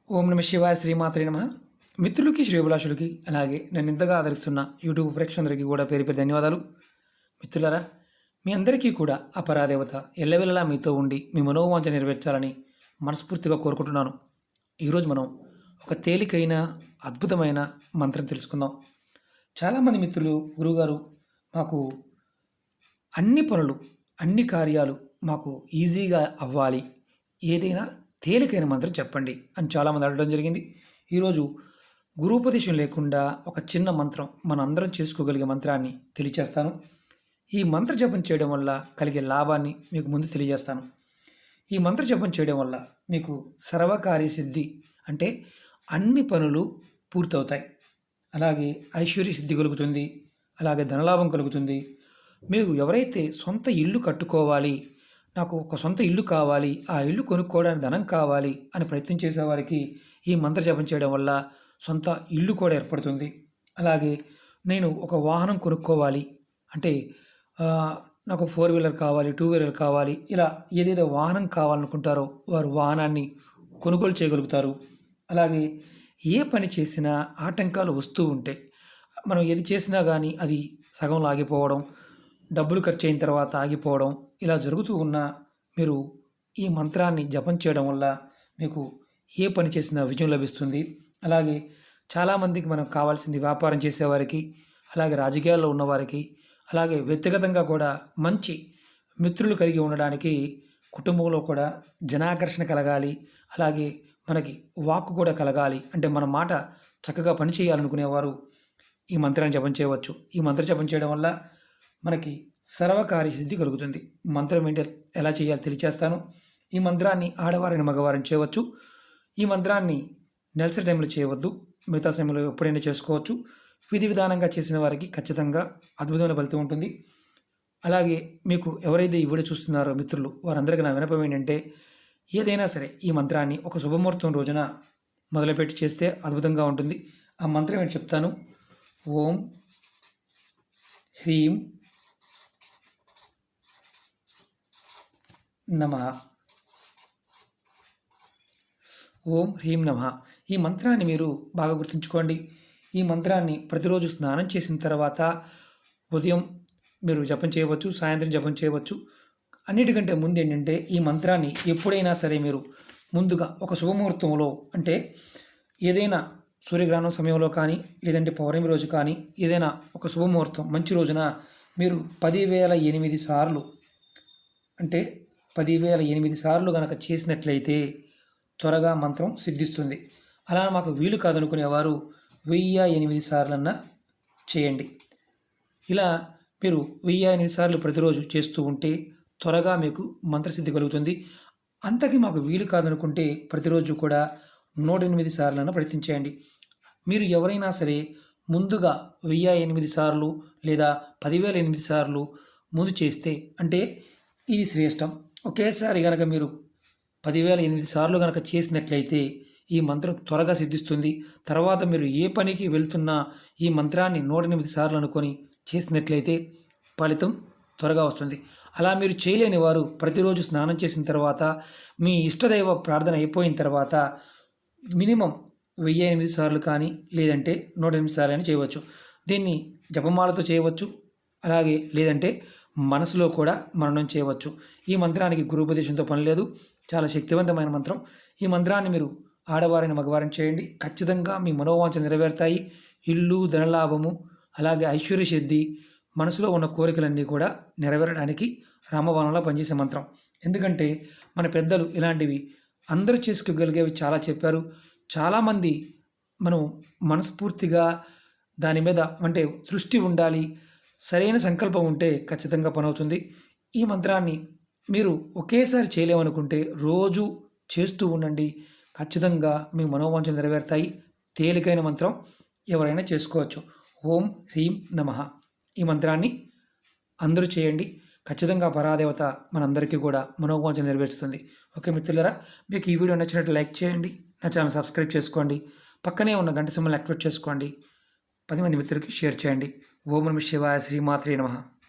ఓం నమ శివాయ శ్రీమాత్రే నమ. మిత్రులకి శ్రేభిలాషులకి అలాగే నన్ను ఇంతగా ఆదరిస్తున్న యూట్యూబ్ ప్రేక్షకులందరికీ కూడా పేరు పేరు ధన్యవాదాలు. మిత్రులారా, మీ అందరికీ కూడా ఆ పరాదేవత ఎల్లవెల్లలా మీతో ఉండి మీ మనోవాంఛ నెరవేర్చాలని మనస్ఫూర్తిగా కోరుకుంటున్నాను. ఈరోజు మనం ఒక తేలికైన అద్భుతమైన మంత్రం తెలుసుకుందాం. చాలామంది మిత్రులు, గురువుగారు, మాకు అన్ని పనులు అన్ని కార్యాలు మాకు ఈజీగా అవ్వాలి, ఏదైనా తేలికైన మంత్రం చెప్పండి అని చాలామంది అడగడం జరిగింది. ఈరోజు గురూపదేశం లేకుండా ఒక చిన్న మంత్రం మన అందరం చేసుకోగలిగే మంత్రాన్ని తెలియచేస్తాను. ఈ మంత్ర జపం చేయడం వల్ల కలిగే లాభాన్ని మీకు ముందు తెలియజేస్తాను. ఈ మంత్ర జపం చేయడం వల్ల మీకు సర్వకార్య సిద్ధి, అంటే అన్ని పనులు పూర్తవుతాయి. అలాగే ఐశ్వర్య సిద్ధి కలుగుతుంది, అలాగే ధనలాభం కలుగుతుంది. మీకు ఎవరైతే సొంత ఇల్లు కట్టుకోవాలి, నాకు ఒక సొంత ఇల్లు కావాలి, ఆ ఇల్లు కొనుక్కోవడానికి ధనం కావాలి అని ప్రయత్నం చేసేవారికి ఈ మంత్ర జపం చేయడం వల్ల సొంత ఇల్లు కూడా ఏర్పడుతుంది. అలాగే నేను ఒక వాహనం కొనుక్కోవాలి అంటే నాకు 4 వీలర్ కావాలి, 2 వీలర్ కావాలి, ఇలా ఏదేదో వాహనం కావాలనుకుంటారో వారు వాహనాన్ని కొనుగోలు చేయగలుగుతారు. అలాగే ఏ పని చేసినా ఆటంకాలు వస్తూ ఉంటాయి. మనం ఏది చేసినా కానీ అది సగంలో ఆగిపోవడం, డబ్బులు ఖర్చు అయిన తర్వాత ఆగిపోవడం, ఇలా జరుగుతూ ఉన్న మీరు ఈ మంత్రాన్ని జపం చేయడం వల్ల మీకు ఏ పని చేసినా విజయం లభిస్తుంది. అలాగే చాలామందికి మనకు కావాల్సింది వ్యాపారం చేసేవారికి, అలాగే రాజకీయాల్లో ఉన్నవారికి, అలాగే వ్యక్తిగతంగా కూడా మంచి మిత్రులు కలిగి ఉండడానికి, కుటుంబంలో కూడా జనాకర్షణ కలగాలి, అలాగే మనకి వాక్కు కూడా కలగాలి, అంటే మన మాట చక్కగా పనిచేయాలనుకునేవారు ఈ మంత్రాన్ని జపం చేయవచ్చు. ఈ మంత్ర జపం చేయడం వల్ల మనకి సర్వకార్య సిద్ధి కలుగుతుంది. మంత్రం ఏంటి, ఎలా చేయాలో తెలియచేస్తాను. ఈ మంత్రాన్ని ఆడవారిని మగవారిని చేయవచ్చు. ఈ మంత్రాన్ని నెలసరి టైంలో చేయవద్దు, మిగతా సమయంలో ఎప్పుడైనా చేసుకోవచ్చు. విధి విధానంగా చేసిన వారికి ఖచ్చితంగా అద్భుతమైన ఫలితం ఉంటుంది. అలాగే మీకు ఎవరైతే ఈ వీడియో చూస్తున్నారో మిత్రులు, వారందరికీ నా వినపం ఏంటంటే, ఏదైనా సరే ఈ మంత్రాన్ని ఒక శుభముహూర్తం రోజున మొదలుపెట్టి చేస్తే అద్భుతంగా ఉంటుంది. ఆ మంత్రం ఏంటి చెప్తాను. ఓం హ్రీం నమః. ఓం హ్రీం నమః. ఈ మంత్రాన్ని మీరు బాగా గుర్తుంచుకోండి. ఈ మంత్రాన్ని ప్రతిరోజు స్నానం చేసిన తర్వాత ఉదయం మీరు జపం చేయవచ్చు, సాయంత్రం జపం చేయవచ్చు. అన్నిటికంటే ముందు ఏంటంటే, ఈ మంత్రాన్ని ఎప్పుడైనా సరే మీరు ముందుగా ఒక శుభముహూర్తంలో, అంటే ఏదైనా సూర్యగ్రహణం సమయంలో కానీ, లేదంటే పౌర్ణమి రోజు కానీ, ఏదైనా ఒక శుభముహూర్తం మంచి రోజున మీరు 10,008 సార్లు, అంటే 10,008 సార్లు కనుక చేసినట్లయితే త్వరగా మంత్రం సిద్ధిస్తుంది. అలా మాకు వీలు కాదనుకునేవారు 1008 సార్లన్నా చేయండి. ఇలా మీరు 1008 సార్లు ప్రతిరోజు చేస్తూ ఉంటే త్వరగా మీకు మంత్రసిద్ధి కలుగుతుంది. అంతకి మాకు వీలు కాదనుకుంటే ప్రతిరోజు కూడా 108 సార్లన్నా ప్రయత్నించేయండి. మీరు ఎవరైనా సరే ముందుగా 1008 సార్లు లేదా 10,008 సార్లు ముందు చేస్తే, అంటే ఇది శ్రేష్టం. ఒకేసారి కనుక మీరు 10,008 సార్లు కనుక చేసినట్లయితే ఈ మంత్రం త్వరగా సిద్ధిస్తుంది. తర్వాత మీరు ఏ పనికి వెళ్తున్నా ఈ మంత్రాన్ని 108 సార్లు అనుకొని చేసినట్లయితే ఫలితం త్వరగా వస్తుంది. అలా మీరు చేయలేని వారు ప్రతిరోజు స్నానం చేసిన తర్వాత, మీ ఇష్టదైవ ప్రార్థన అయిపోయిన తర్వాత మినిమం 1008 సార్లు కానీ, లేదంటే 108 సార్లు అని చేయవచ్చు. దీన్ని జపమాలతో చేయవచ్చు, అలాగే లేదంటే మనసులో కూడా మననం చేయవచ్చు. ఈ మంత్రానికి గురూపదేశంతో పని లేదు, చాలా శక్తివంతమైన మంత్రం. ఈ మంత్రాన్ని మీరు ఆడవారిని మగవారిని చేయండి, ఖచ్చితంగా మీ మనోవాంఛ నెరవేరుతాయి. ఇల్లు, ధనలాభము, అలాగే ఐశ్వర్య సిద్ధి, మనసులో ఉన్న కోరికలన్నీ కూడా నెరవేరడానికి రామబాణంలా పనిచేసే మంత్రం. ఎందుకంటే మన పెద్దలు ఇలాంటివి అందరూ చేసుకోగలిగేవి చాలా చెప్పారు. చాలామంది మనం మనస్ఫూర్తిగా దాని మీద, అంటే దృష్టి ఉండాలి, సరైన సంకల్పం ఉంటే ఖచ్చితంగా పనవుతుంది. ఈ మంత్రాన్ని మీరు ఒకేసారి చేయలేమనుకుంటే రోజు చేస్తూ ఉండండి, ఖచ్చితంగా మీ మనోవాంఛలు నెరవేరుతాయి. తేలికైన మంత్రం, ఎవరైనా చేసుకోవచ్చు. ఓం హ్రీం నమః. ఈ మంత్రాన్ని అందరూ చేయండి, ఖచ్చితంగా పరాదేవత మనందరికీ కూడా మనోవాంఛలు నెరవేరుస్తుంది. ఓకే మిత్రులారా, మీకు ఈ వీడియో నచ్చినట్టు లైక్ చేయండి, నా ఛానల్ సబ్స్క్రైబ్ చేసుకోండి, పక్కనే ఉన్న గంట సింబల్ని యాక్టివేట్ చేసుకోండి, 10 మంది మిత్రులకి షేర్ చేయండి. ఓం నమః శివాయ. శ్రీమాత్రే నమః.